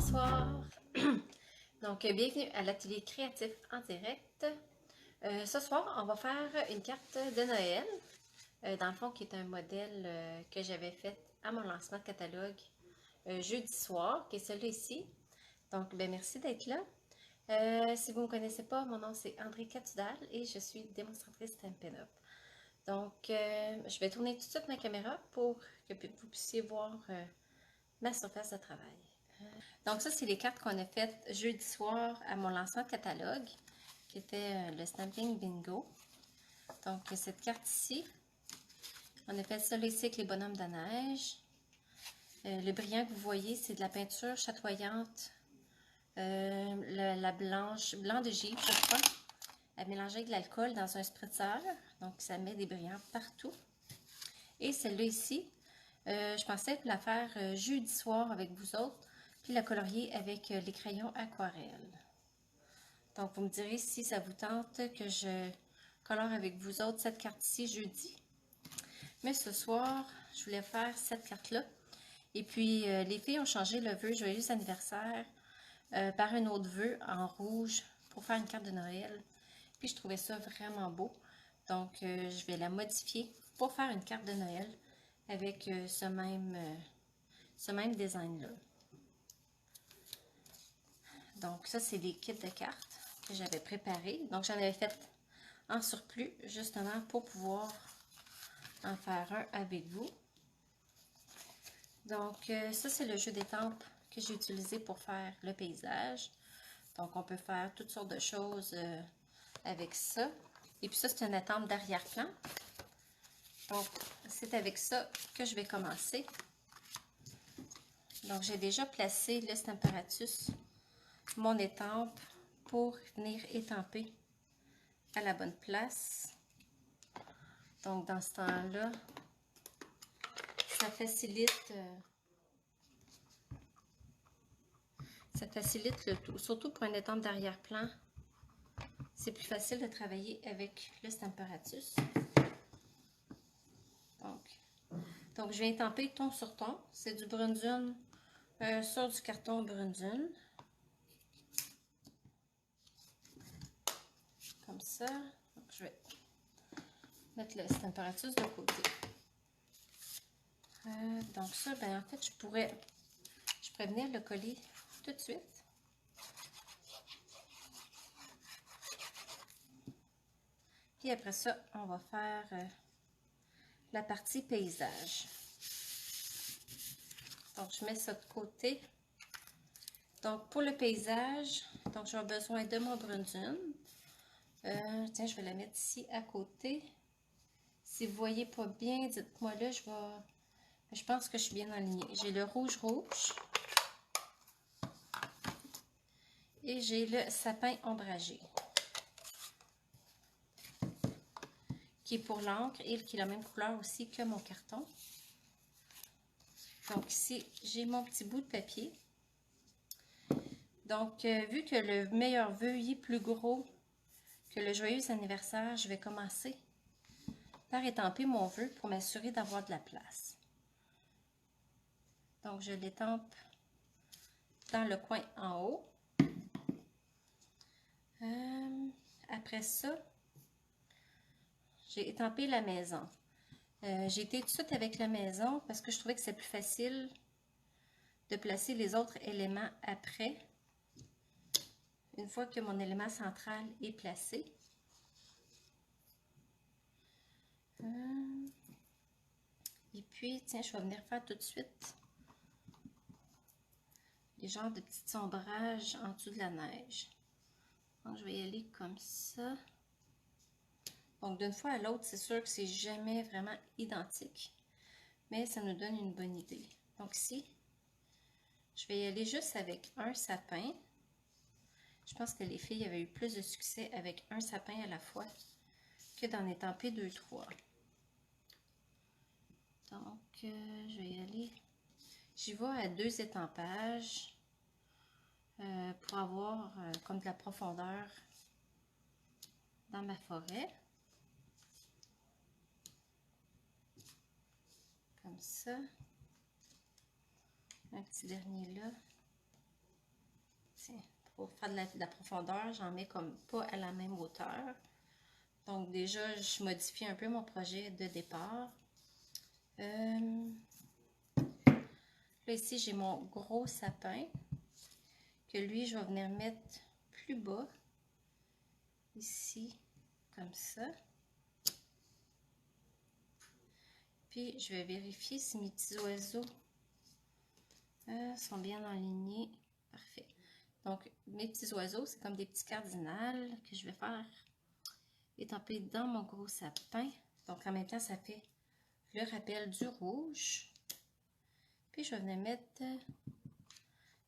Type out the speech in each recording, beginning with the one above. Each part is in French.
Bonsoir! Donc, bienvenue à l'atelier créatif en direct. Ce soir, on va faire une carte de Noël, dans le fond, qui est un modèle que j'avais fait à mon lancement de catalogue jeudi soir, qui est celui-là ici. Donc, merci d'être là. Si vous ne me connaissez pas, mon nom c'est André Catudal et je suis démonstratrice Stampin' Up. Donc, je vais tourner tout de suite ma caméra pour que vous puissiez voir ma surface de travail. Donc ça, c'est les cartes qu'on a faites jeudi soir à mon lancement de catalogue, qui était le Stamping Bingo. Donc cette carte ici, on a fait ça là, ici avec les bonhommes de neige. Le brillant que vous voyez, c'est de la peinture chatoyante, la blanc de givre, je crois, à mélanger avec de l'alcool dans un spritzer. Donc ça met des brillants partout. Et celle-là ici, je pensais la faire jeudi soir avec vous autres, puis la colorier avec les crayons aquarelles. Donc, vous me direz si ça vous tente que je colore avec vous autres cette carte-ci jeudi. Mais ce soir, je voulais faire cette carte-là. Et puis, les filles ont changé le vœu Joyeux anniversaire par un autre vœu en rouge pour faire une carte de Noël. Puis, je trouvais ça vraiment beau. Donc, je vais la modifier pour faire une carte de Noël avec ce même design-là. Donc, ça, c'est des kits de cartes que j'avais préparés. Donc, j'en avais fait en surplus, justement, pour pouvoir en faire un avec vous. Donc, ça, c'est le jeu d'étampes que j'ai utilisé pour faire le paysage. Donc, on peut faire toutes sortes de choses avec ça. Et puis ça, c'est une étampe d'arrière-plan. Donc, c'est avec ça que je vais commencer. Donc, j'ai déjà placé le Stamparatus, mon étampe, pour venir étamper à la bonne place. Donc, dans ce temps-là, ça facilite le tout. Surtout pour une étampe d'arrière-plan, c'est plus facile de travailler avec le Stamparatus. Donc, je vais étamper ton sur ton. C'est du Brundune sur du carton Brundune. Comme ça. Donc, je vais mettre le Stamparatus de côté. Donc ça, en fait, je pourrais venir le coller tout de suite. Puis après ça, on va faire la partie paysage. Donc, je mets ça de côté. Donc, pour le paysage, donc j'ai besoin de mon Brundune. Tiens, je vais la mettre ici à côté. Si vous ne voyez pas bien, dites-moi là, je pense que je suis bien alignée. J'ai le rouge. Et j'ai le sapin ombragé. Qui est pour l'encre et qui est la même couleur aussi que mon carton. Donc ici, j'ai mon petit bout de papier. Donc, vu que le meilleur vœu est plus gros que le joyeux anniversaire, je vais commencer par étamper mon vœu pour m'assurer d'avoir de la place. Donc, je l'étampe dans le coin en haut. Après ça, j'ai étampé la maison. J'ai été tout de suite avec la maison parce que je trouvais que c'est plus facile de placer les autres éléments après, une fois que mon élément central est placé. Et puis, tiens, je vais venir faire tout de suite les genres de petits ombrages en dessous de la neige. Donc, je vais y aller comme ça. Donc, d'une fois à l'autre, c'est sûr que c'est jamais vraiment identique, mais ça nous donne une bonne idée. Donc ici, je vais y aller juste avec un sapin. Je pense que les filles avaient eu plus de succès avec un sapin à la fois que d'en étamper 2-3. Donc, je vais y aller. J'y vais à 2 étampages pour avoir comme de la profondeur dans ma forêt. Comme ça. Un petit dernier là. pour faire de la profondeur, j'en mets comme pas à la même hauteur. Donc déjà, je modifie un peu mon projet de départ. Là, ici, j'ai mon gros sapin que lui, je vais venir mettre plus bas. Ici, comme ça. Puis, je vais vérifier si mes petits oiseaux sont bien alignés. Parfait. Donc, mes petits oiseaux, c'est comme des petits cardinals que je vais faire étamper dans mon gros sapin. Donc, en même temps, ça fait le rappel du rouge. Puis, je vais venir mettre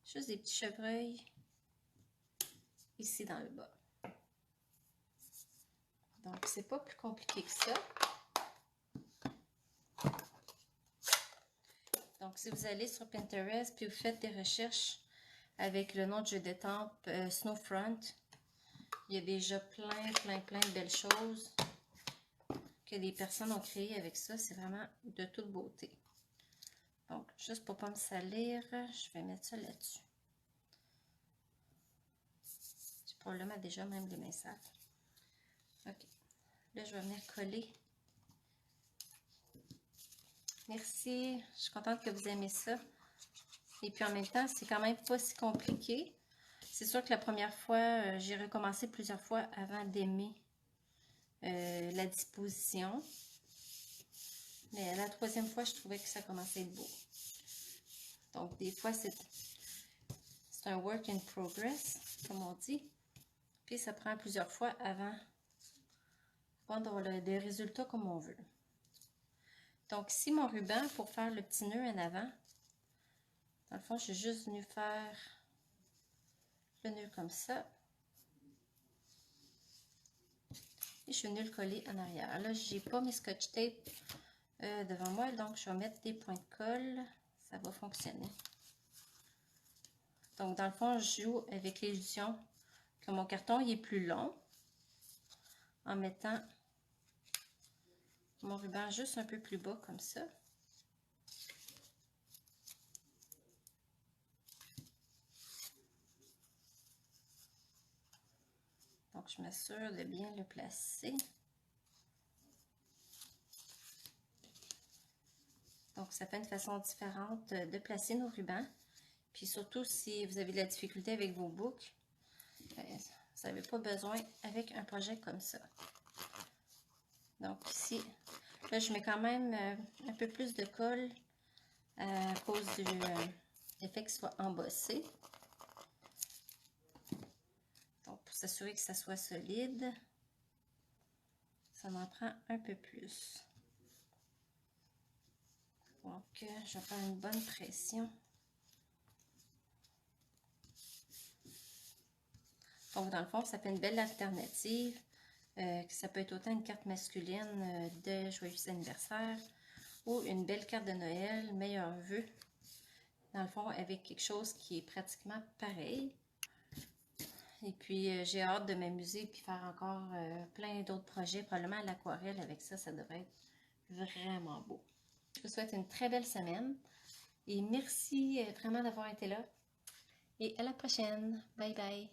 juste des petits chevreuils ici dans le bas. Donc, c'est pas plus compliqué que ça. Donc, si vous allez sur Pinterest puis vous faites des recherches avec le nom de jeu d'étampe Snowfront, il y a déjà plein de belles choses que les personnes ont créées avec ça. C'est vraiment de toute beauté. Donc, juste pour ne pas me salir, je vais mettre ça là-dessus. J'ai probablement déjà même les mains sales. OK. Là, je vais venir coller. Merci. Je suis contente que vous aimez ça. Et puis, en même temps, c'est quand même pas si compliqué. C'est sûr que la première fois, j'ai recommencé plusieurs fois avant d'aimer la disposition. Mais la troisième fois, je trouvais que ça commençait à être beau. Donc, des fois, c'est un work in progress, comme on dit. Puis, ça prend plusieurs fois avant d'avoir des résultats comme on veut. Donc, ici, mon ruban, pour faire le petit nœud en avant, dans le fond, je suis juste venue faire le nœud comme ça. Et je suis venue le coller en arrière. Là, j'ai pas mes scotch tape devant moi, donc je vais mettre des points de colle. Ça va fonctionner. Donc, dans le fond, je joue avec l'illusion que mon carton il est plus long en mettant mon ruban juste un peu plus bas comme ça. Donc, je m'assure de bien le placer. Donc, ça fait une façon différente de placer nos rubans. Puis surtout, si vous avez de la difficulté avec vos boucles, ben, vous n'avez pas besoin avec un projet comme ça. Donc ici, là, je mets quand même un peu plus de colle à cause du effet qu'il soit embossé. Donc, pour s'assurer que ça soit solide, ça m'en prend un peu plus. Donc, je vais faire une bonne pression. Donc, dans le fond, ça fait une belle alternative. Ça peut être autant une carte masculine de joyeux anniversaire ou une belle carte de Noël, meilleurs vœux. Dans le fond, avec quelque chose qui est pratiquement pareil. Et puis, j'ai hâte de m'amuser et faire encore plein d'autres projets. Probablement à l'aquarelle avec ça, ça devrait être vraiment beau. Je vous souhaite une très belle semaine. Et merci vraiment d'avoir été là. Et à la prochaine. Bye bye.